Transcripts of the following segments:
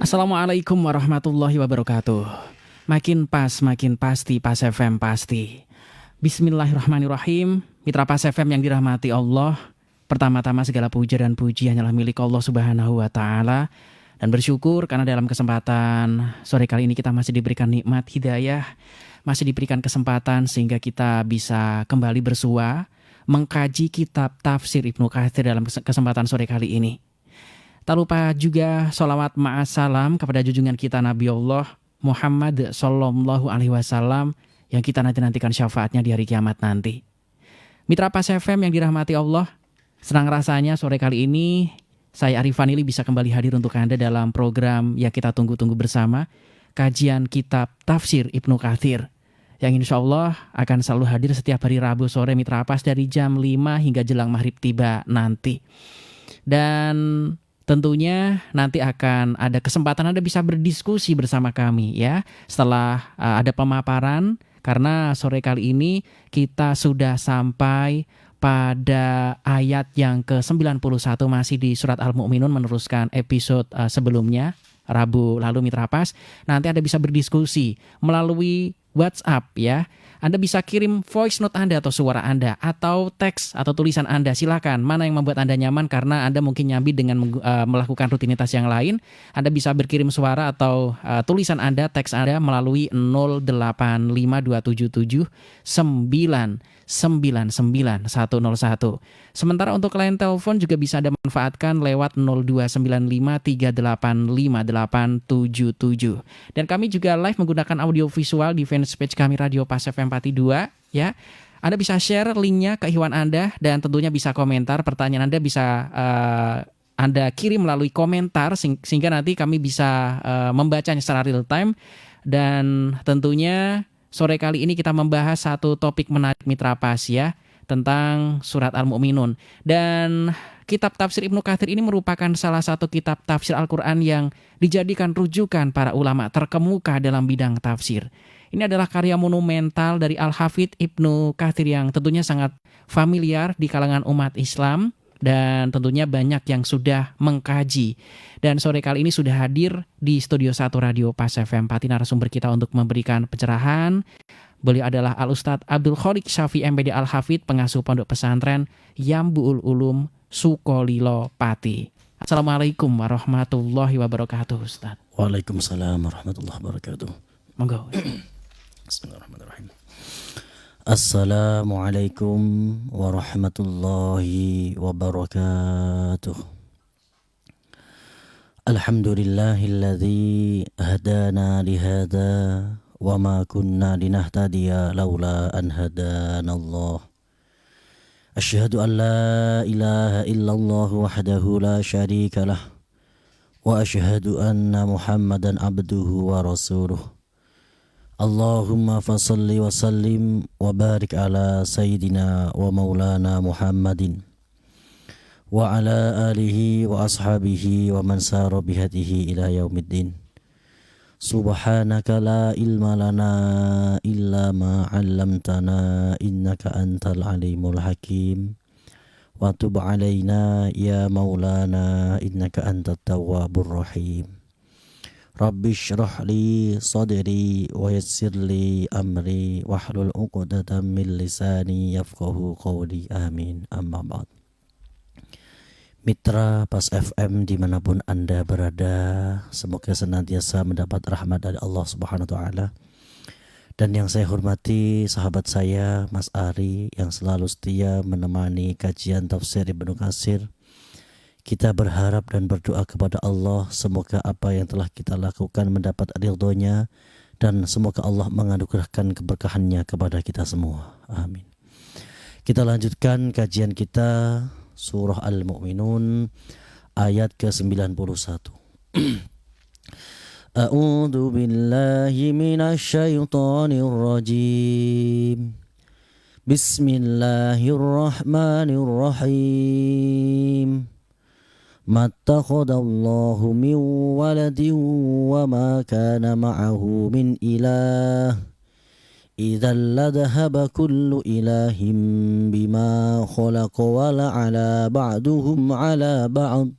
Assalamualaikum warahmatullahi wabarakatuh. Makin pas, makin pasti, Pas FM pasti. Bismillahirrahmanirrahim. Mitra Pas FM yang dirahmati Allah, pertama-tama segala puja dan puji hanyalah milik Allah Subhanahu wa Ta'ala. Dan bersyukur karena dalam kesempatan sore kali ini kita masih diberikan nikmat hidayah, masih diberikan kesempatan sehingga kita bisa kembali bersua mengkaji kitab tafsir Ibnu Katsir dalam kesempatan sore kali ini. Tak lupa juga sholawat ma'assalam kepada junjungan kita Nabi Allah Muhammad Sallallahu Alaihi Wasallam yang kita nantikan syafaatnya di hari kiamat nanti. Mitra Pas FM yang dirahmati Allah, senang rasanya sore kali ini saya Arif Vanili bisa kembali hadir untuk Anda dalam program yang kita tunggu-tunggu bersama, kajian kitab tafsir Ibnu Katsir, yang insya Allah akan selalu hadir setiap hari Rabu sore Mitra Pas dari jam 5 hingga jelang maghrib tiba nanti. Dan tentunya nanti akan ada kesempatan Anda bisa berdiskusi bersama kami ya setelah ada pemaparan, karena sore kali ini kita sudah sampai pada ayat yang ke-91 masih di surat Al-Mu'minun, meneruskan episode sebelumnya Rabu lalu Mitra Pas. Nanti Anda bisa berdiskusi melalui WhatsApp ya. Anda bisa kirim voice note Anda atau suara Anda atau teks atau tulisan Anda, silakan. Mana yang membuat Anda nyaman, karena Anda mungkin nyambi dengan melakukan rutinitas yang lain. Anda bisa berkirim suara atau tulisan Anda, teks Anda melalui 0852279101. Sementara untuk line telepon juga bisa Anda manfaatkan lewat 0295385877. Dan kami juga live menggunakan audio visual di fanpage kami Radio Pas FM 42 ya. Anda bisa share linknya ke ikhwan Anda dan tentunya bisa komentar. Pertanyaan Anda bisa Anda kirim melalui komentar sehingga nanti kami bisa membacanya secara real time. Dan tentunya sore kali ini kita membahas satu topik menarik Mitra Pas ya, tentang surat Al-Mu'minun. Dan kitab tafsir Ibnu Katsir ini merupakan salah satu kitab tafsir Al-Quran yang dijadikan rujukan para ulama terkemuka dalam bidang tafsir. Ini adalah karya monumental dari Al-Hafidz Ibnu Katsir yang tentunya sangat familiar di kalangan umat Islam dan tentunya banyak yang sudah mengkaji. Dan sore kali ini sudah hadir di Studio 1 Radio Pas FM 4 narasumber kita untuk memberikan pencerahan. Beliau adalah Al-Ustadz Abdul Kholiq Syafi'i MPD Al-Hafidz, pengasuh pondok pesantren Yambu'ul Ulum Sukolilo Pati. Assalamualaikum warahmatullahi wabarakatuh, Ustadz. Waalaikumsalam warahmatullahi wabarakatuh. Monggo. Bismillahirrahmanirrahim. Assalamualaikum warahmatullahi wabarakatuh. Alhamdulillahilladzi hadana lihada wa ma kunna linahtadiya laula an hadanallah. Asyhadu an la ilaha illallah wahdahu la syarika lah wa asyhadu anna Muhammadan abduhu wa rasuluh. Allahumma fasalli wa sallim wa barik ala sayyidina wa maulana Muhammadin wa ala alihi wa ashabihi wa man sara bihadihi ila yaumiddin. Subhanaka la ilma lana illa ma 'allamtana innaka antal alimul hakim wa tub 'alaina ya maulana innaka antat tawwabur rahim. Rabbi shrah li sadri wa yassir li amri wahlul 'uqdatam min lisani yafqahu qawli. Amin. Amma ba'd. Mitra Pas FM dimanapun Anda berada, semoga senantiasa mendapat rahmat dari Allah Subhanahu wa Ta'ala. Dan yang saya hormati sahabat saya Mas Ari yang selalu setia menemani kajian tafsir Ibnu Katsir. Kita berharap dan berdoa kepada Allah, semoga apa yang telah kita lakukan mendapat ridhonya dan semoga Allah menganugerahkan keberkahannya kepada kita semua. Amin. Kita lanjutkan kajian kita surah Al-Mu'minun ayat ke-91. A'udzu billahi minasy syaithanir rajim. Bismillahirrahmanirrahim. Mattakhadallahu min waladin wa ma kana ma'ahu min ilah. Idzal ladhaba kullu ilahin bima khalaqa wa la'ala ba'duhum 'ala ba'd.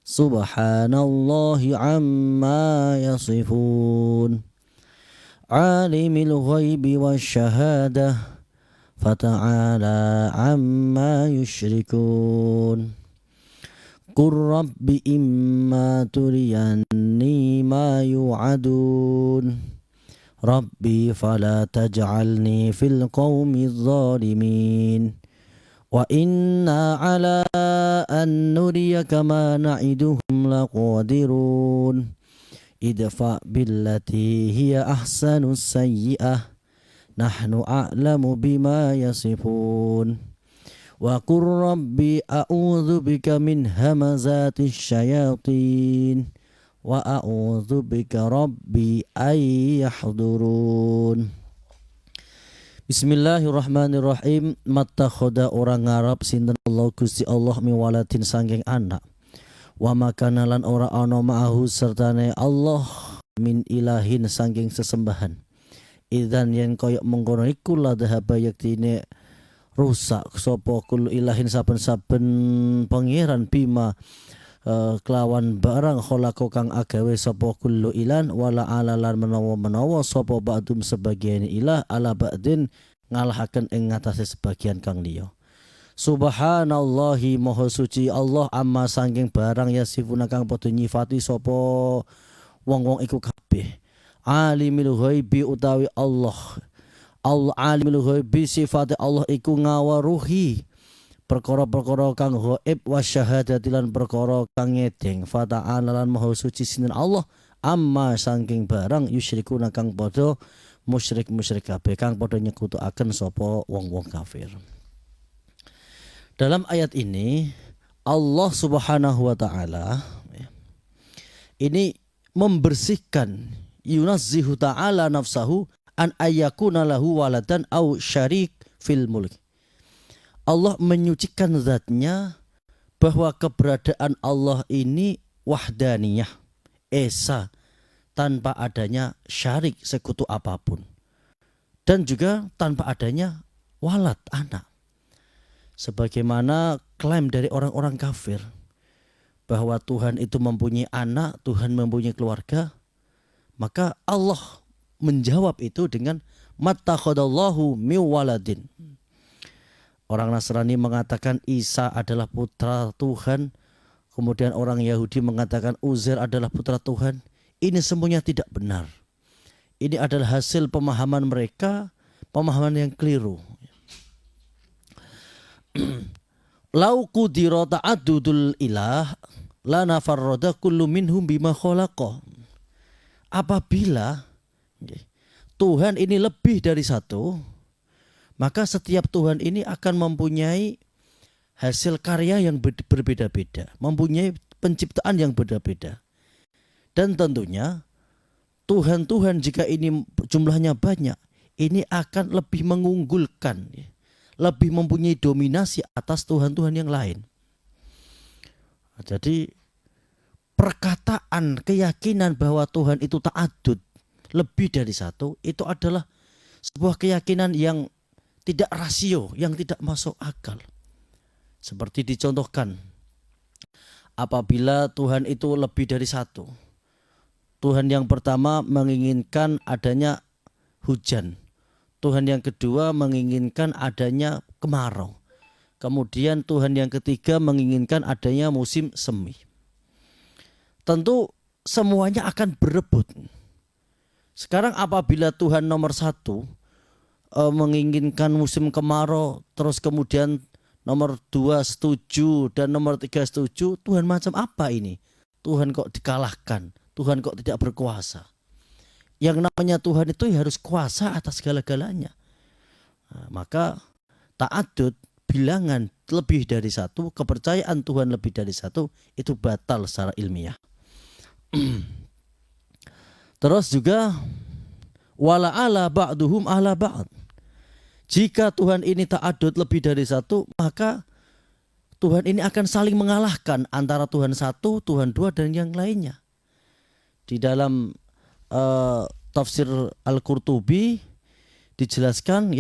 Subhanallahi amma yasifun. Alimil ghaibi wasyahadah fata'ala amma yusyrikun. Qur rabbi imma turiyanni ma yu'adun. Rabbi fala taj'alni fil qawmi zalimin. Wa inna ala an nuriyaka ma na'iduhum laqadirun. Idfa billati hiya ahsanus sayyi'ah. Nahnu a'lamu bima yasifun. Wa qur rabbi a'udzu bika min hamazatis syayatin wa a'udzu bika rabbi ay yahdurun. Bismillahirrahmanirrahim. Mattakhadha orang Arab sinten Allah Gusti Allah miwalatin sangking anak. Wa makanalan ora ana ma'ahu sertane Allah min ilahin sangking sesembahan. Idzan yen koyok mengkono iku la dhahaba yaktine rusak sapa kullu ilahin saben-saben pangeran bima kelawan barang kholaqo kang agawe sapa kullu ilan wala alalan menawa-menawa sapa ba'dum sebagian ilah ala ba'din ngalahaken ing ngatasé sebagian kang liya. Subhanallahi maha suci Allah amma saking barang yasifuna kang padha nyifati sapa wong-wong iku kabeh. Alimul ghaibi utawi Allah alimul ghaibi sifate Allah iku ngawaruhi perkara-perkara kang ghaib wasyahadati lan perkara kang ngedeng. Fata'ala lan maha suci sinten Allah amma saking barang yusyrikuna kang padha musyrik kabeh kang padha nyekutuaken sapa wong-wong kafir. Dalam ayat ini Allah Subhanahu wa taala ini membersihkan yunazzihu ta'ala nafsahu an ayyakuna lahu waladan au syarik fil mulk. Allah menyucikan zatnya bahwa keberadaan Allah ini wahdaniyah, esa, tanpa adanya syarik sekutu apapun. Dan juga tanpa adanya walad, anak. Sebagaimana klaim dari orang-orang kafir bahwa Tuhan itu mempunyai anak, Tuhan mempunyai keluarga, maka Allah menjawab itu dengan mattakhadallahu min waladin. Orang Nasrani mengatakan Isa adalah putra Tuhan, kemudian orang Yahudi mengatakan Uzair adalah putra Tuhan. Ini semuanya tidak benar. Ini adalah hasil pemahaman mereka, pemahaman yang keliru. Lau qudira ta'addudul ilah lana farrada kullu minhum bima khalaqa. Apabila Tuhan ini lebih dari satu, maka setiap Tuhan ini akan mempunyai hasil karya yang berbeda-beda, mempunyai penciptaan yang berbeda. Dan tentunya Tuhan-Tuhan jika ini jumlahnya banyak, ini akan lebih mengunggulkan, lebih mempunyai dominasi atas Tuhan-Tuhan yang lain. Jadi perkataan keyakinan bahwa Tuhan itu ta'addud, lebih dari satu, itu adalah sebuah keyakinan yang tidak rasio, yang tidak masuk akal. Seperti dicontohkan, apabila Tuhan itu lebih dari satu, Tuhan yang pertama menginginkan adanya hujan, Tuhan yang kedua menginginkan adanya kemarau, kemudian Tuhan yang ketiga menginginkan adanya musim semi. Tentu semuanya akan berebut. Sekarang apabila Tuhan nomor satu menginginkan musim kemarau, terus kemudian nomor 2 setuju dan nomor 3 setuju, Tuhan macam apa ini? Tuhan kok dikalahkan, Tuhan kok tidak berkuasa. Yang namanya Tuhan itu harus kuasa atas segala-galanya. Maka ta'addud, bilangan lebih dari satu, kepercayaan Tuhan lebih dari satu, itu batal secara ilmiah. Terus juga wala ala ba'duhum ala ba'd. Jika Tuhan ini ta'addud lebih dari satu, maka Tuhan ini akan saling mengalahkan antara Tuhan satu, Tuhan dua, dan yang lainnya. Di dalam tafsir Al-Qurtubi dijelaskan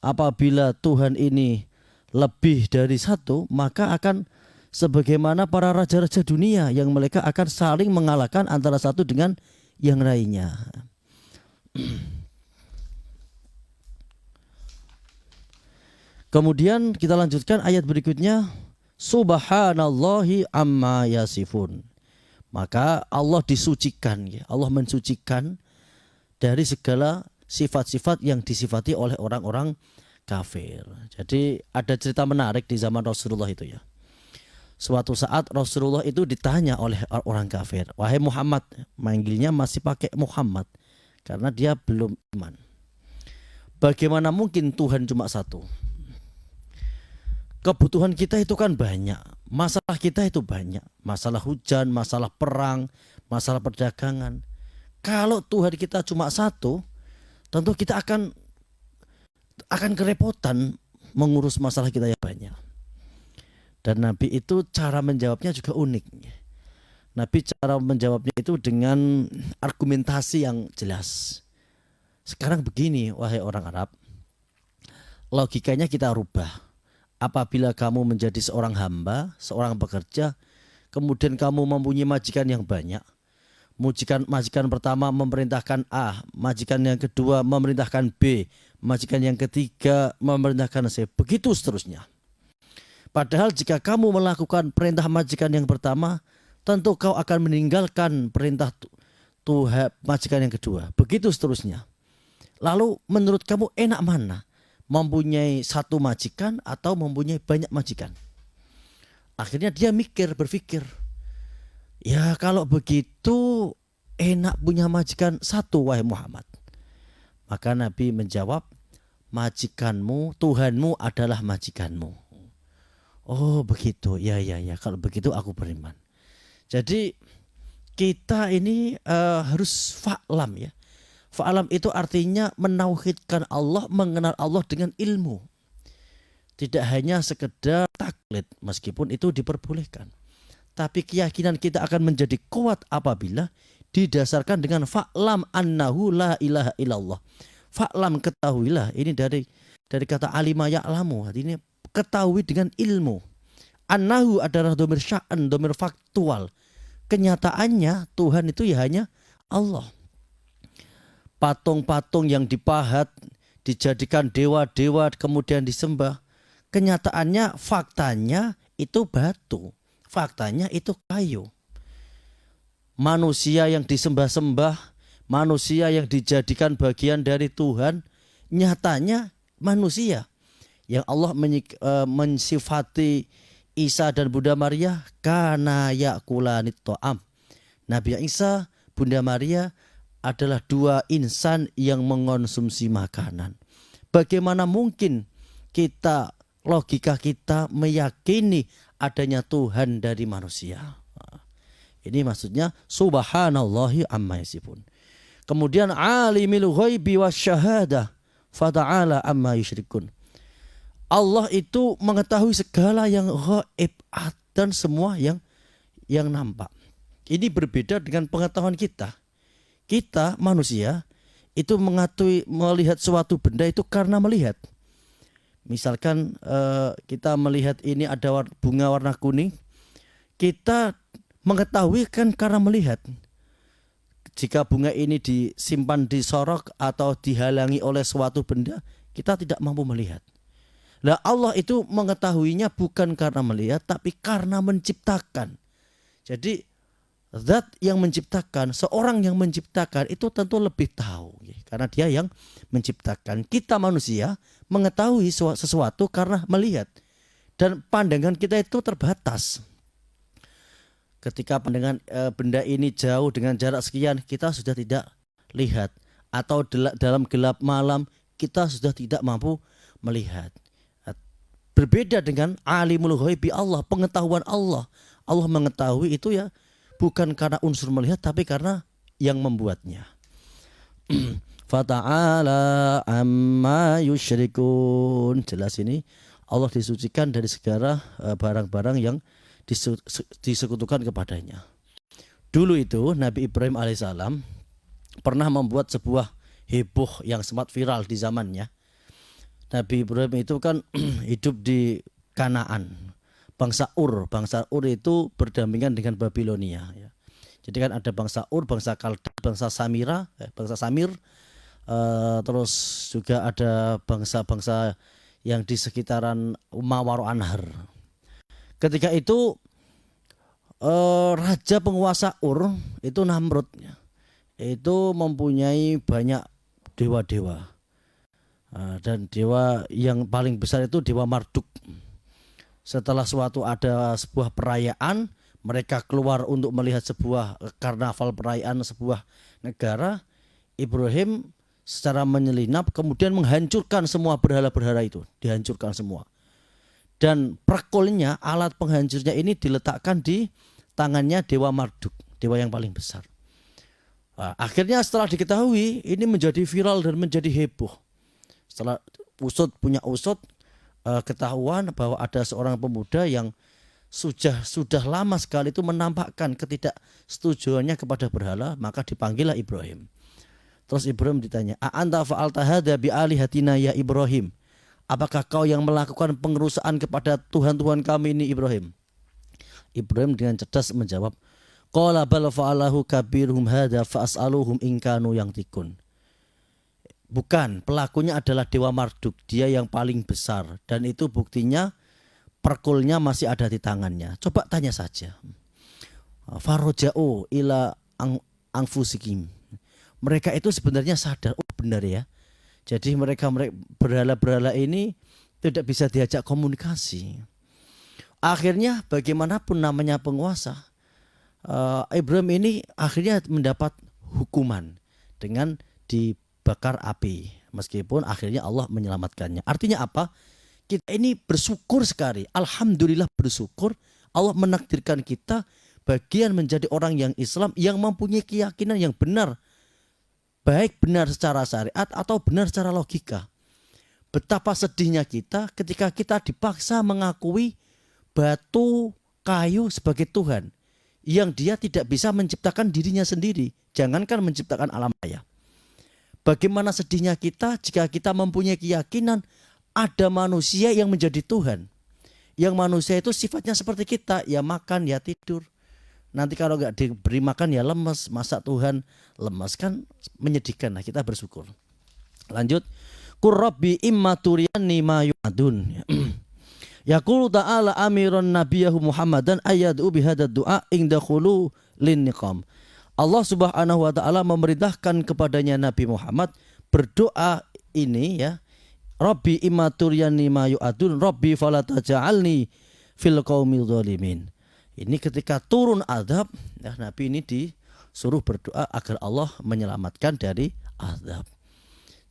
apabila Tuhan ini lebih dari satu, maka akan sebagaimana para raja-raja dunia yang mereka akan saling mengalahkan antara satu dengan yang lainnya. Kemudian kita lanjutkan ayat berikutnya, subhanallahi amma yasifun. Maka Allah disucikan, ya. Allah mensucikan dari segala sifat-sifat yang disifati oleh orang-orang kafir. Jadi ada cerita menarik di zaman Rasulullah itu, ya. Suatu saat Rasulullah itu ditanya oleh orang kafir, wahai Muhammad, manggilnya masih pakai Muhammad karena dia belum iman. Bagaimana mungkin Tuhan cuma satu? Kebutuhan kita itu kan banyak, masalah kita itu banyak, masalah hujan, masalah perang, masalah perdagangan. Kalau Tuhan kita cuma satu, tentu kita akan kerepotan mengurus masalah kita yang banyak. Dan Nabi itu cara menjawabnya juga unik. Nabi cara menjawabnya itu dengan argumentasi yang jelas. Sekarang begini, wahai orang Arab, logikanya kita rubah. Apabila kamu menjadi seorang hamba, seorang pekerja, kemudian kamu mempunyai majikan yang banyak. Majikan pertama memerintahkan A, majikan yang kedua memerintahkan B, majikan yang ketiga memerintahkan C, begitu seterusnya. Padahal jika kamu melakukan perintah majikan yang pertama, tentu kau akan meninggalkan perintah Tuhan majikan yang kedua, begitu seterusnya. Lalu menurut kamu enak mana? Mempunyai satu majikan atau mempunyai banyak majikan? Akhirnya dia berpikir, ya kalau begitu enak punya majikan satu, wahai Muhammad. Maka Nabi menjawab, majikanmu, Tuhanmu adalah majikanmu. Oh begitu, ya kalau begitu aku beriman. Jadi kita ini harus fa'lam, ya. Fa'lam itu artinya menauhidkan Allah, mengenal Allah dengan ilmu. Tidak hanya sekedar taklid, meskipun itu diperbolehkan. Tapi keyakinan kita akan menjadi kuat apabila didasarkan dengan fa'lam annahu la ilaha illallah. Fa'lam, ketahuilah, ini dari kata alima ya'lamu, artinya ketahui dengan ilmu. Annahu adalah domir sya'an, domir faktual. Kenyataannya Tuhan itu ya hanya Allah. Patung-patung yang dipahat, dijadikan dewa-dewa kemudian disembah. Kenyataannya, faktanya itu batu, faktanya itu kayu. Manusia yang disembah-sembah, manusia yang dijadikan bagian dari Tuhan, nyatanya manusia. Yang Allah mensifati Isa dan Bunda Maria, kana yakulanit to'am. Nabi Isa, Bunda Maria adalah dua insan yang mengonsumsi makanan. Bagaimana mungkin logika kita meyakini adanya Tuhan dari manusia? Ini maksudnya subhanallahi amma yasifun. Kemudian alimil ghaibi wasyahadah fata'ala amma yusyrikun. Allah itu mengetahui segala yang ghaib dan semua yang nampak. Ini berbeda dengan pengetahuan kita. Kita manusia itu melihat suatu benda itu karena melihat. Misalkan kita melihat ini ada bunga warna kuning, kita mengetahui kan karena melihat. Jika bunga ini disimpan di sorok atau dihalangi oleh suatu benda, kita tidak mampu melihat. Nah, Allah itu mengetahuinya bukan karena melihat, tapi karena menciptakan. Jadi zat yang menciptakan, seorang yang menciptakan itu tentu lebih tahu, karena dia yang menciptakan. Kita manusia mengetahui sesuatu karena melihat, dan pandangan kita itu terbatas. Ketika pandangan benda ini jauh dengan jarak sekian, kita sudah tidak lihat, atau dalam gelap malam kita sudah tidak mampu melihat. Berbeda dengan alimul ghaibi Allah, pengetahuan Allah. Allah mengetahui itu ya bukan karena unsur melihat, tapi karena yang membuatnya. Fata'ala amma yusyrikun. Jelas ini Allah disucikan dari segala barang-barang yang disekutukan kepadanya. Dulu itu Nabi Ibrahim alaihissalam pernah membuat sebuah heboh yang sempat viral di zamannya. Nabi Ibrahim itu kan hidup di Kanaan. bangsa Ur. Bangsa Ur itu berdampingan dengan Babilonia ya. Jadi kan ada bangsa Ur, bangsa Kalda, bangsa Samira, bangsa Samir, terus juga ada bangsa-bangsa yang di sekitaran Mawar Anhar. Ketika itu raja penguasa Ur itu Namrud ya. Itu mempunyai banyak dewa-dewa. Dan dewa yang paling besar itu Dewa Marduk. Setelah ada sebuah perayaan, mereka keluar untuk melihat sebuah karnaval perayaan sebuah negara. Ibrahim secara menyelinap kemudian menghancurkan semua berhala-berhala itu, dihancurkan semua. Dan perkolnya, alat penghancurnya ini diletakkan di tangannya Dewa Marduk, dewa yang paling besar. Nah, akhirnya setelah diketahui, ini menjadi viral dan menjadi heboh. Setelah punya usut, ketahuan bahwa ada seorang pemuda yang sudah lama sekali itu menampakkan ketidaksetujuannya kepada berhala, maka dipanggillah Ibrahim. Terus Ibrahim ditanya, "A'anta fa'alta hadza bi alihatina ya Ibrahim?" Apakah kau yang melakukan pengerusakan kepada Tuhan-Tuhan kami ini Ibrahim? Ibrahim dengan cerdas menjawab, "Qala bal fa'alahu kabirhum hadza fa'as'aluhum in kanu yantikun." Bukan, pelakunya adalah Dewa Marduk, dia yang paling besar, dan itu buktinya perkulnya masih ada di tangannya. Coba tanya saja. Faroja'u ila anfusikim. Mereka itu sebenarnya sadar, oh benar ya. Jadi mereka berhala-berhala ini tidak bisa diajak komunikasi. Akhirnya bagaimanapun namanya penguasa, Ibrahim ini akhirnya mendapat hukuman dengan dibakar api. Meskipun akhirnya Allah menyelamatkannya. Artinya apa? Kita ini bersyukur sekali. Alhamdulillah bersyukur Allah menakdirkan kita bagian menjadi orang yang Islam yang mempunyai keyakinan yang benar. Baik benar secara syariat atau benar secara logika. Betapa sedihnya kita ketika kita dipaksa mengakui batu, kayu sebagai Tuhan. Yang dia tidak bisa menciptakan dirinya sendiri. Jangankan menciptakan alam raya. Bagaimana sedihnya kita jika kita mempunyai keyakinan ada manusia yang menjadi Tuhan. Yang manusia itu sifatnya seperti kita. Ya makan, ya tidur. Nanti kalau nggak diberi makan ya lemes. Masa Tuhan lemes, kan menyedihkan. Nah, kita bersyukur. Lanjut. Qur rabbi imma turiyani ma yu'adun. Yaqulu ta'ala amiran nabiyahu Muhammadan ayyad'u bihadad du'a inda khulu lin niqam. Allah Subhanahu wa taala memerintahkan kepadanya Nabi Muhammad berdoa ini ya. Rabbi imma turiyani ma yu'adun rabbi fala taj'alni fil qaumil zalimin. Ini ketika turun azab, ya, Nabi ini disuruh berdoa agar Allah menyelamatkan dari azab.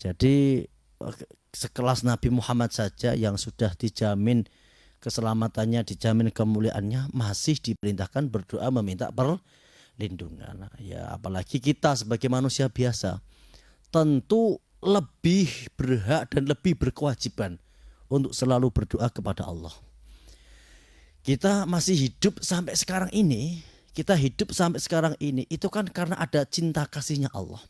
Jadi sekelas Nabi Muhammad saja yang sudah dijamin keselamatannya, dijamin kemuliaannya, masih diperintahkan berdoa meminta perlindungan. Ya, apalagi kita sebagai manusia biasa, tentu lebih berhak dan lebih berkewajiban untuk selalu berdoa kepada Allah. Kita masih hidup sampai sekarang ini, itu kan karena ada cinta kasihnya Allah.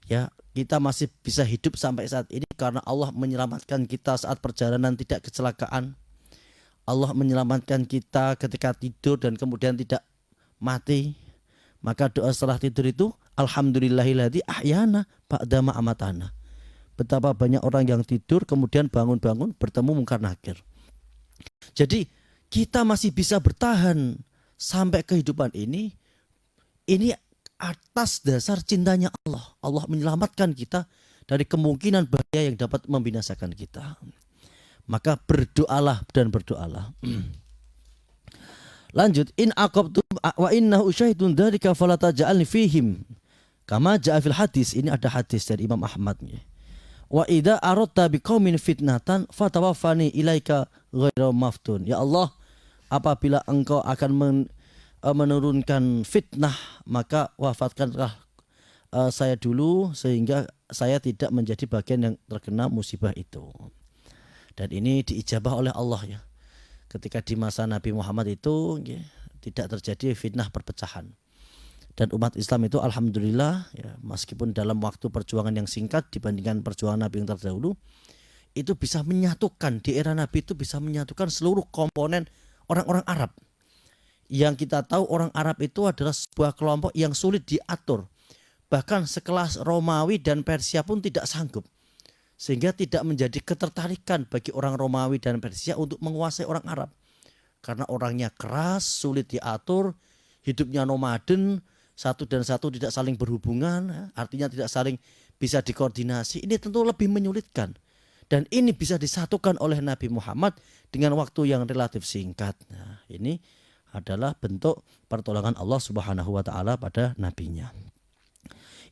Ya, kita masih bisa hidup sampai saat ini karena Allah menyelamatkan kita saat perjalanan tidak kecelakaan. Allah menyelamatkan kita ketika tidur dan kemudian tidak mati. Maka doa setelah tidur itu, alhamdulillahilladzi ahyana ba'da ma amatana. Betapa banyak orang yang tidur kemudian bangun-bangun bertemu mungkar nakir. Jadi kita masih bisa bertahan sampai kehidupan ini atas dasar cintanya Allah. Allah menyelamatkan kita dari kemungkinan bahaya yang dapat membinasakan kita. Maka berdoalah dan berdoalah. Lanjut, in aqabtum wa innahu syahidun dzalika fala taj'alni fihim. Kama ja'a fil hadis, ini ada hadis dari Imam Ahmad. Wa idza aradta biqaumin fitnatan fatawaffani ilaika ghairu maftun. Ya Allah, apabila engkau akan menurunkan fitnah, maka wafatkanlah saya dulu sehingga saya tidak menjadi bagian yang terkena musibah itu. Dan ini diijabah oleh Allah ya. Ketika di masa Nabi Muhammad itu ya, tidak terjadi fitnah perpecahan. Dan umat Islam itu alhamdulillah ya, meskipun dalam waktu perjuangan yang singkat dibandingkan perjuangan Nabi yang terdahulu, itu bisa menyatukan, di era Nabi itu bisa menyatukan seluruh komponen orang-orang Arab. Yang kita tahu orang Arab itu adalah sebuah kelompok yang sulit diatur. Bahkan sekelas Romawi dan Persia pun tidak sanggup. Sehingga tidak menjadi ketertarikan bagi orang Romawi dan Persia untuk menguasai orang Arab. Karena orangnya keras, sulit diatur, hidupnya nomaden, satu dan satu tidak saling berhubungan, artinya tidak saling bisa dikoordinasi. Ini tentu lebih menyulitkan. Dan ini bisa disatukan oleh Nabi Muhammad dengan waktu yang relatif singkat. Nah, ini adalah bentuk pertolongan Allah Subhanahu wa taala pada nabinya.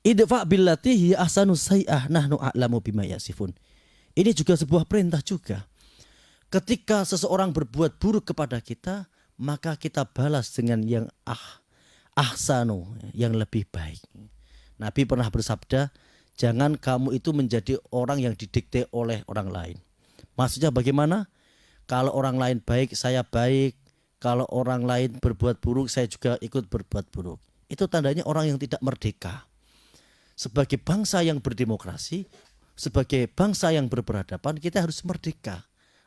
Idfa billati hiya ahsanu sayyi'ah nahnu a'lamu bima yasifun. Ini juga sebuah perintah juga. Ketika seseorang berbuat buruk kepada kita, maka kita balas dengan yang ahsanu, yang lebih baik. Nabi pernah bersabda, jangan kamu itu menjadi orang yang didikte oleh orang lain. Maksudnya bagaimana? Kalau orang lain baik, saya baik. Kalau orang lain berbuat buruk, saya juga ikut berbuat buruk. Itu tandanya orang yang tidak merdeka. Sebagai bangsa yang berdemokrasi, sebagai bangsa yang berperadaban, kita harus merdeka.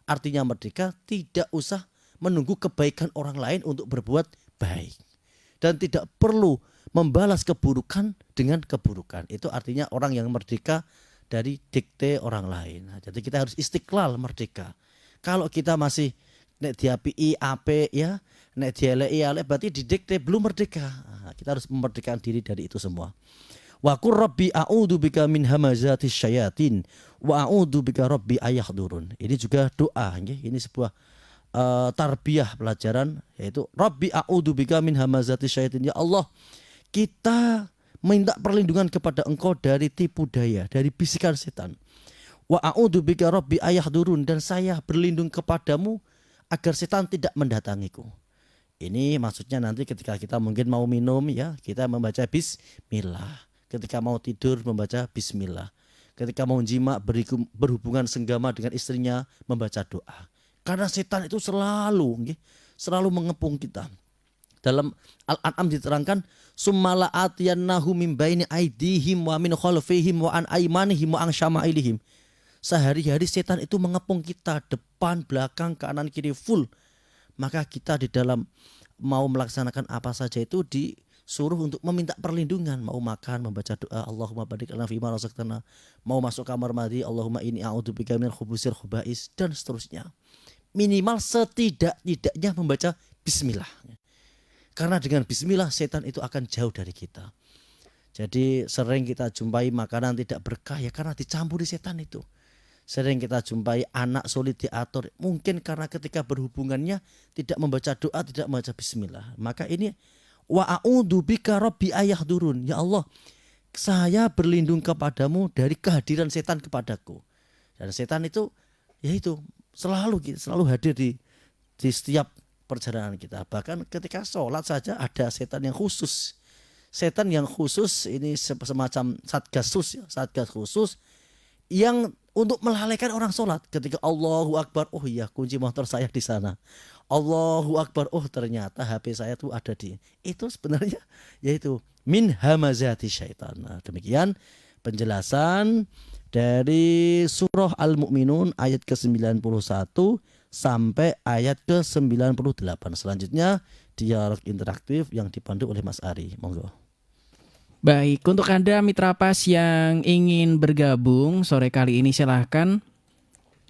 Artinya merdeka tidak usah menunggu kebaikan orang lain untuk berbuat baik. Dan tidak perlu membalas keburukan dengan keburukan. Itu artinya orang yang merdeka dari dikte orang lain. Nah, jadi kita harus istiqlal merdeka. Kalau kita masih nek diapii ape ya, nek dieleki elek berarti didikte belum merdeka. Nah, kita harus memerdekakan diri dari itu semua. Wa qur rabbi a'udzu bika min hamazatis syayatin wa a'udzu bika rabbi ayahdurun. Ini juga doa nggih. Ini sebuah tarbiyah pelajaran, yaitu rabbi a'udzu bika min hamazatis syayatin. Ya Allah, kita minta perlindungan kepada Engkau dari tipu daya, dari bisikan setan. Wa a'udzu bika rabbi ayahdurun, dan saya berlindung kepadamu agar setan tidak mendatangiku. Ini maksudnya nanti ketika kita mungkin mau minum ya, kita membaca bismillah. Ketika mau tidur membaca bismillah. Ketika mau jima berhubungan senggama dengan istrinya membaca doa. Karena setan itu selalu mengepung kita. Dalam Al-An'am diterangkan, summala atiyannahu min baini aidihim wa min khalfihim wa an aymanihim wa an syama'ilihim. Sehari-hari setan itu mengepung kita, depan, belakang, kanan, kiri, full. Maka kita di dalam mau melaksanakan apa saja itu disuruh untuk meminta perlindungan. Mau makan, membaca doa, Allahumma barik lana fima razaqtana. Mau masuk kamar mandi, Allahumma inni a'udzubika minal khubusir khubais, dan seterusnya. Minimal setidak-tidaknya membaca bismillah. Karena dengan bismillah setan itu akan jauh dari kita. Jadi sering kita jumpai makanan tidak berkah ya karena dicampuri setan itu. Sering kita jumpai anak sulit diatur, mungkin karena ketika berhubungannya tidak membaca doa, tidak membaca bismillah. Maka ini wa a'udzu bika rabbi ayahdurun. Ya Allah, saya berlindung kepadamu dari kehadiran setan kepadaku. Dan setan itu yaitu selalu hadir di setiap perjalanan kita. Bahkan ketika sholat saja ada setan yang khusus. Setan yang khusus ini semacam satgas khusus yang untuk melalaikan orang sholat. Ketika Allahu Akbar, oh iya kunci motor saya di sana. Allahu Akbar, oh ternyata HP saya tuh ada di. Itu sebenarnya yaitu min hamazati syaitan. Nah, demikian penjelasan dari surah Al-Mu'minun ayat ke-91 sampai ayat ke-98. Selanjutnya dialog interaktif yang dipandu oleh Mas Ari. Monggo. Baik, untuk Anda Mitra Pas yang ingin bergabung sore kali ini silahkan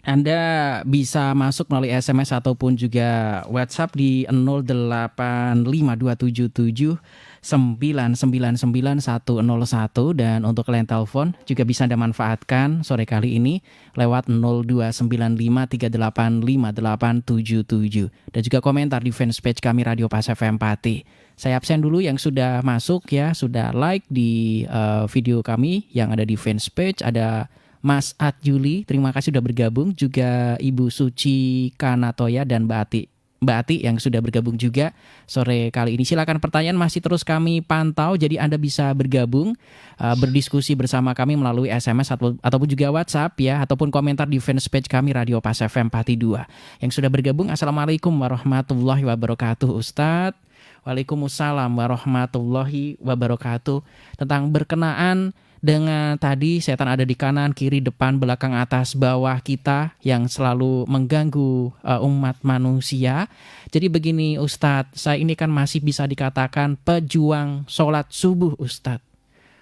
Anda bisa masuk melalui SMS ataupun juga WhatsApp di 085857999101 dan untuk line telepon juga bisa Anda manfaatkan sore kali ini lewat 0295385877 dan juga komentar di fanspage kami Radio Pas FM Pati. Saya absen dulu yang sudah masuk ya, sudah like di video kami yang ada di fanspage. Ada Mas At Juli, terima kasih sudah bergabung. Juga Ibu Suci Kanatoya dan Mbak Ati yang sudah bergabung juga sore kali ini. Silakan pertanyaan masih terus kami pantau, jadi Anda bisa bergabung, berdiskusi bersama kami melalui SMS ataupun juga WhatsApp ya, ataupun komentar di fanspage kami Radio Pas FM Pati 2. Yang sudah bergabung, Assalamualaikum warahmatullahi wabarakatuh Ustadz. Waalaikumsalam warahmatullahi wabarakatuh. Tentang berkenaan dengan tadi setan ada di kanan, kiri, depan, belakang, atas, bawah kita yang selalu mengganggu umat manusia. Jadi begini Ustadz, saya ini kan masih bisa dikatakan pejuang sholat subuh Ustadz.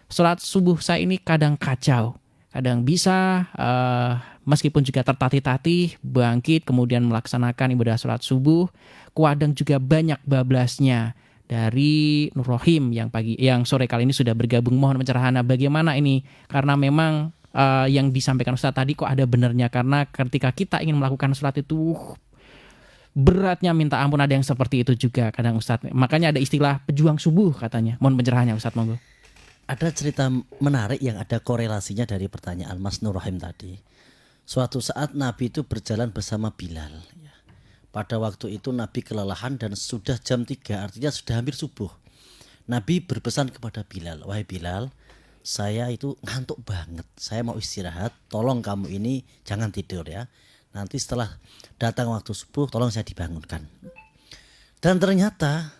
Sholat subuh saya ini kadang kacau, kadang bisa meskipun juga tertatih-tatih bangkit kemudian melaksanakan ibadah sholat subuh, kadang juga banyak bablasnya. Dari Nur Rohim yang sore kali ini sudah bergabung, mohon pencerahan bagaimana ini, karena memang yang disampaikan Ustadz tadi kok ada benernya, karena ketika kita ingin melakukan sholat itu beratnya minta ampun, ada yang seperti itu juga kadang Ustadz, makanya ada istilah pejuang subuh katanya. Mohon pencerahannya Ustadz, monggo. Ada cerita menarik yang ada korelasinya dari pertanyaan Mas Nur Rohim tadi. Suatu saat Nabi itu berjalan bersama Bilal. Pada waktu itu Nabi kelelahan dan sudah jam 3, artinya sudah hampir subuh. Nabi berpesan kepada Bilal, wahai Bilal, saya itu ngantuk banget, saya mau istirahat, tolong kamu ini jangan tidur ya. Nanti setelah datang waktu subuh tolong saya dibangunkan. Dan ternyata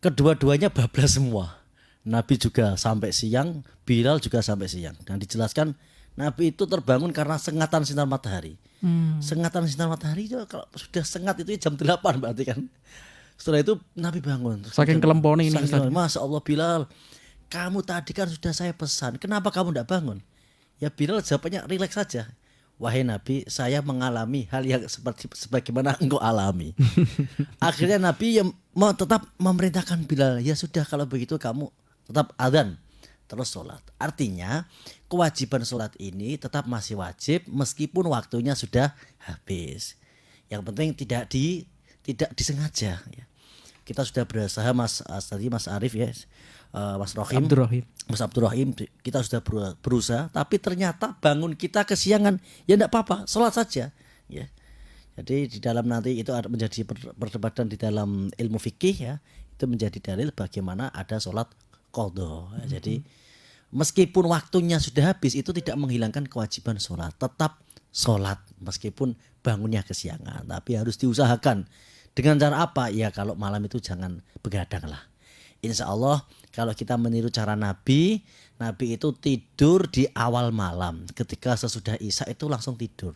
kedua-duanya bablas semua. Nabi juga sampai siang, Bilal juga sampai siang. Dan dijelaskan Nabi itu terbangun karena sengatan sinar matahari. Sengatan sinar matahari itu kalau sudah sengat itu jam 8 berarti kan. Setelah itu Nabi bangun. Saking kelempone ini Ustaz. Masya Allah Bilal, kamu tadi kan sudah saya pesan, kenapa kamu tidak bangun? Ya Bilal jawabnya rileks saja. Wahai Nabi, saya mengalami hal yang sebagaimana engkau alami. Akhirnya Nabi yang tetap memerintahkan Bilal, ya sudah kalau begitu kamu tetap adzan terus sholat. Artinya kewajiban sholat ini tetap masih wajib meskipun waktunya sudah habis. Yang penting tidak disengaja. Ya. Kita sudah berusaha Mas Arif ya, Mas Rohim, Mas Abdurrahim, kita sudah berusaha, tapi ternyata bangun kita kesiangan. Ya tidak apa-apa, sholat saja. Ya. Jadi di dalam nanti itu ada menjadi perdebatan di dalam ilmu fikih ya, itu menjadi dalil bagaimana ada sholat qadha. Jadi meskipun waktunya sudah habis itu tidak menghilangkan kewajiban sholat, tetap sholat meskipun bangunnya kesiangan, tapi harus diusahakan. Dengan cara apa? Ya kalau malam itu jangan begadang lah. Insya Allah kalau kita meniru cara Nabi itu tidur di awal malam, ketika sesudah Isya itu langsung tidur.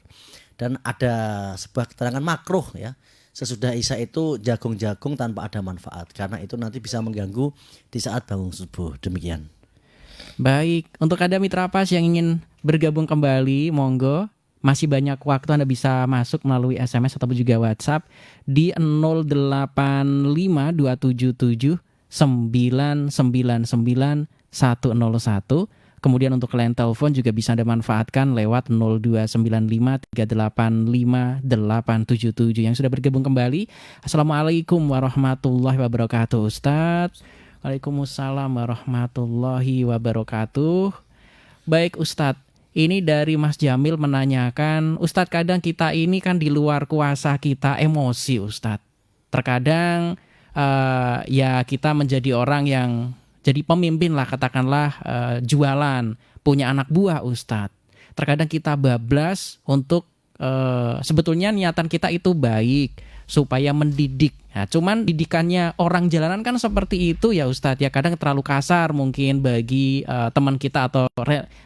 Dan ada sebuah keterangan makruh ya, sesudah Isya itu jagung-jagung tanpa ada manfaat, karena itu nanti bisa mengganggu di saat bangun subuh. Demikian. Baik, untuk ada mitra pas yang ingin bergabung kembali, monggo. Masih banyak waktu, Anda bisa masuk melalui SMS ataupun juga WhatsApp di 085227999101. Kemudian untuk line telepon juga bisa Anda manfaatkan lewat 0295385877. Yang sudah bergabung kembali, Assalamualaikum warahmatullahi wabarakatuh Ustadz. Waalaikumsalam warahmatullahi wabarakatuh. Baik Ustadz, ini dari Mas Jamil menanyakan, Ustadz kadang kita ini kan di luar kuasa kita emosi Ustadz. Terkadang ya kita menjadi orang yang jadi pemimpin lah, katakanlah jualan, punya anak buah Ustadz. Terkadang kita bablas untuk sebetulnya niatan kita itu baik supaya mendidik. Nah, cuman didikannya orang jalanan kan seperti itu ya Ustadz ya, kadang terlalu kasar mungkin bagi teman kita atau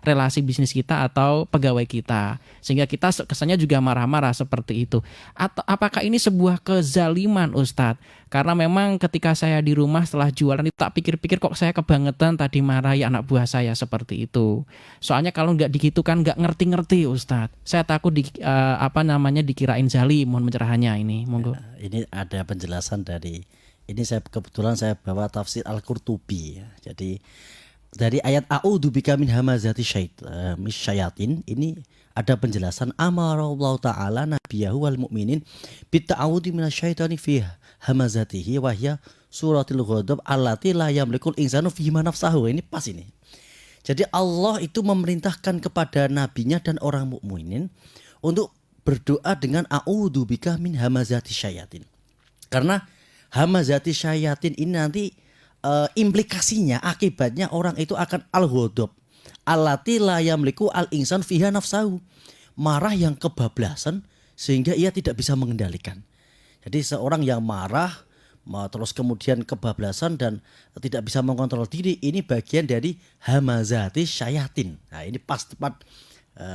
relasi bisnis kita atau pegawai kita, sehingga kita kesannya juga marah-marah seperti itu. Atau apakah ini sebuah kezaliman Ustadz? Karena memang ketika saya di rumah setelah jualan itu tak pikir-pikir kok saya kebangetan tadi marahi anak buah saya seperti itu. Soalnya kalau nggak digitukan nggak ngerti-ngerti Ustadz. Saya takut dikirain zalim. Mohon pencerahannya ini, monggo. Ini ada penjelasan dari ini, saya kebetulan saya bawa tafsir Al-Qurtubi ya. Jadi dari ayat a'udzubika min hamazati syayatin ini ada penjelasan amarallahu ta'ala nabiyahu wal mu'minin bitta'awudi minasyaitani fi hamazatihi wa hiya suratul ghadab allati la yamlikul insanu fi nafsahu. Ini pas ini. Jadi Allah itu memerintahkan kepada nabinya dan orang mukminin untuk berdoa dengan a'udzubika min hamazati syayatin. Karena hamazati syayatin ini nanti implikasinya, akibatnya orang itu akan al-ghadab allati la yamliku al-insan fiha nafsahu. Marah yang kebablasan sehingga ia tidak bisa mengendalikan. Jadi seorang yang marah terus kemudian kebablasan dan tidak bisa mengontrol diri, ini bagian dari hamazati syayatin. Nah, ini pas tepat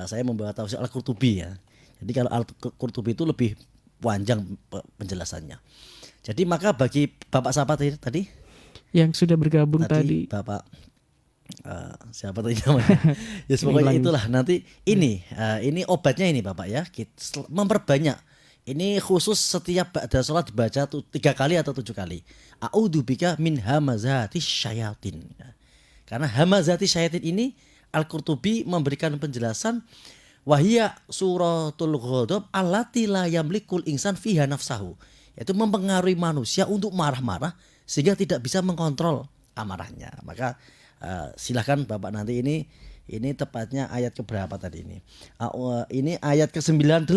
saya membawa tafsir Al-Qurtubi ya. Jadi kalau Al-Qurtubi itu lebih panjang penjelasannya. Jadi maka bagi Bapak siapa tadi? Yang sudah bergabung tadi. Bapak siapa tadi namanya? Ya pokoknya itulah nanti ini obatnya ini Bapak ya. Kita memperbanyak. Ini khusus setiap ba'da sholat dibaca 3 kali atau 7 kali. A'udzubika min hamazati syayatin. Karena hamazati syayatin ini Al-Qurtubi memberikan penjelasan wahia suratul ghadab allati la yamlikul insan fiha nafsahu. Yaitu mempengaruhi manusia untuk marah-marah sehingga tidak bisa mengontrol amarahnya. Maka silakan Bapak nanti ini tepatnya ayat keberapa tadi ini? Ini ayat ke-98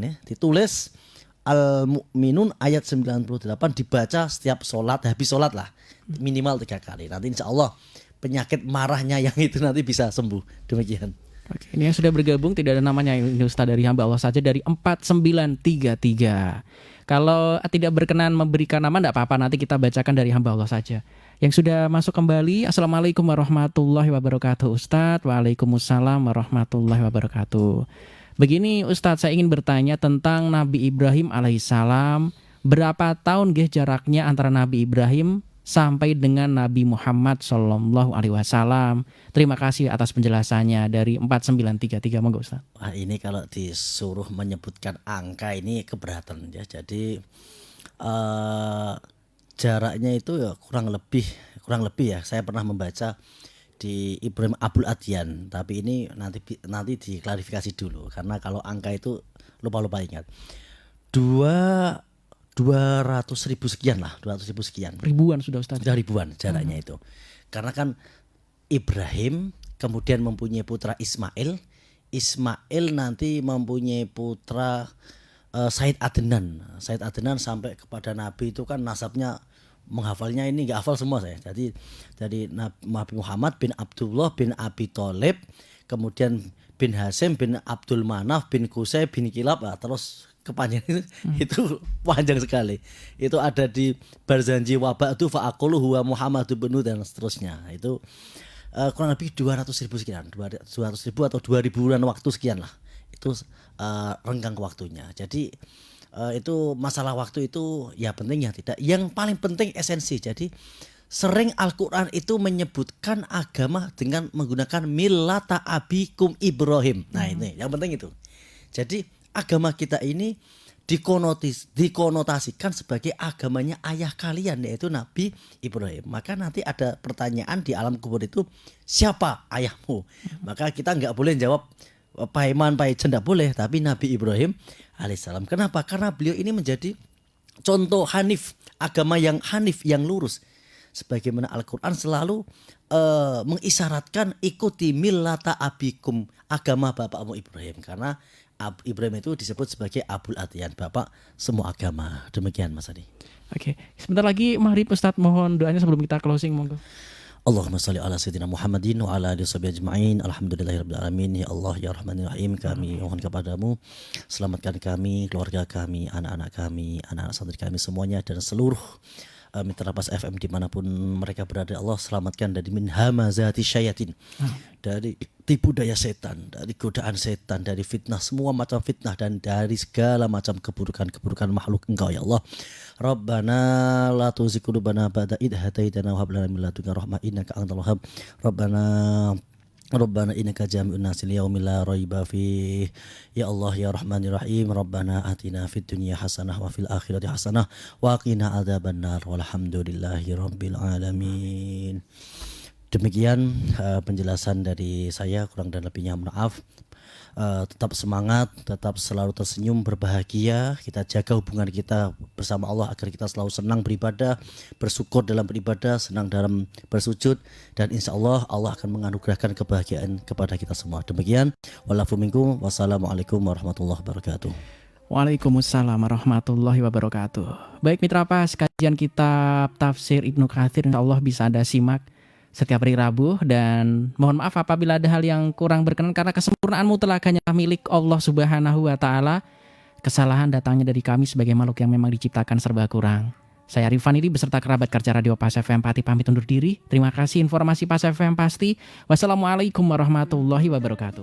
ya, ditulis Al-Mu'minun ayat 98 dibaca setiap sholat, habis sholat lah minimal 3 kali. Nanti insya Allah penyakit marahnya yang itu nanti bisa sembuh. Demikian. Oke, ini yang sudah bergabung tidak ada namanya, ini Ustaz dari hamba Allah saja dari 4933. Kalau tidak berkenan memberikan nama tidak apa-apa, nanti kita bacakan dari hamba Allah saja. Yang sudah masuk kembali, Assalamualaikum warahmatullahi wabarakatuh Ustadz. Waalaikumsalam warahmatullahi wabarakatuh. Begini Ustadz, saya ingin bertanya tentang Nabi Ibrahim alaihissalam. Berapa tahun jaraknya antara Nabi Ibrahim sampai dengan Nabi Muhammad sallallahu alaihi wasallam? Terima kasih atas penjelasannya dari 4933. Monggo Ustaz. Wah, ini kalau disuruh menyebutkan angka ini keberatan ya. Jadi jaraknya itu ya kurang lebih ya. Saya pernah membaca di Ibrahim Abul Adyan, tapi ini nanti diklarifikasi dulu karena kalau angka itu lupa ingat. 200.000 sekian lah, 200.000 sekian. Ribuan sudah Ustaz. Sudah ribuan jaraknya itu. Karena kan Ibrahim kemudian mempunyai putra Ismail nanti mempunyai putra Said Adnan sampai kepada Nabi itu kan nasabnya menghafalnya ini nggak hafal semua saya. Jadi Nabi Muhammad bin Abdullah bin Abi Thalib, kemudian bin Hasim bin Abdul Manaf bin Qusay bin Kilab, terus kepanjangan itu panjang sekali. Itu ada di Barzanji waba'du fa'aqulu huwa Muhammadu bin dan seterusnya. Itu kurang lebih 200.000 sekian, 200.000 atau 2.000-an waktu sekian lah. Itu renggang waktunya. Jadi itu masalah waktu itu ya penting ya tidak. Yang paling penting esensi. Jadi sering Al-Quran itu menyebutkan agama dengan menggunakan millata abikum Ibrahim. Nah ini yang penting itu. Jadi agama kita ini dikonotasikan sebagai agamanya ayah kalian, yaitu Nabi Ibrahim. Maka nanti ada pertanyaan di alam kubur itu, siapa ayahmu? Maka kita nggak boleh jawab Paiman, Paijen, tidak boleh, tapi Nabi Ibrahim alaihissalam. Kenapa? Karena beliau ini menjadi contoh hanif, agama yang hanif, yang lurus. Sebagaimana Al-Quran selalu mengisyaratkan ikuti millata abikum, agama bapakmu Ibrahim. Karena Ibrahim itu disebut sebagai Abul Adyan, bapak semua agama. Demikian Mas Adi. Oke, sebentar lagi maghrib Ustadz, mohon doanya sebelum kita closing, monggo. Allahumma salli ala sayyidina Muhammadin wa ala alihi washabihi ajma'in. Alhamdulillahirabbil alamin. Ya Allah ya Rahmanir Rahim, kami mohon kepadamu selamatkan kami, keluarga kami, anak-anak kami, anak-anak santri kami semuanya dan seluruh Mitra Pas FM dimanapun mereka berada. Allah selamatkan dari min hamazati syayatin, dari tipu daya setan, dari godaan setan, dari fitnah, semua macam fitnah dan dari segala macam keburukan makhluk Engkau ya Allah. Rabbana la tuzigh qulubana ba'da idh hadaitana wa hab lana min ladunka rahmah innaka antal wahhab. Rabbana innaka jami'un nasi liyaumil la raiba fih. Ya Allah ya Rahmanir Rahim. Rabbana atina fid dunya hasanah wa fil akhirati hasanah wa qina adzabannar. Walhamdulillahi rabbil alamin. Demikian penjelasan dari saya, kurang dan lebihnya maaf. Tetap semangat, tetap selalu tersenyum, berbahagia. Kita jaga hubungan kita bersama Allah agar kita selalu senang beribadah, bersyukur dalam beribadah, senang dalam bersujud, dan insya Allah Allah akan menganugerahkan kebahagiaan kepada kita semua. Demikian, walafu minkum, wassalamualaikum warahmatullahi wabarakatuh. Waalaikumsalam warahmatullahi wabarakatuh. Baik Mitra Pas, kajian kitab Tafsir Ibnu Katsir insya Allah bisa Anda simak setiap hari Rabu, dan mohon maaf apabila ada hal yang kurang berkenan karena kesempurnaan mutlak hanya milik Allah Subhanahu wa taala. Kesalahan datangnya dari kami sebagai makhluk yang memang diciptakan serba kurang. Saya Rifan ini beserta kerabat kerja Radio Pas FM Pati pamit undur diri. Terima kasih informasi Pas FM Pasti. Wassalamualaikum warahmatullahi wabarakatuh.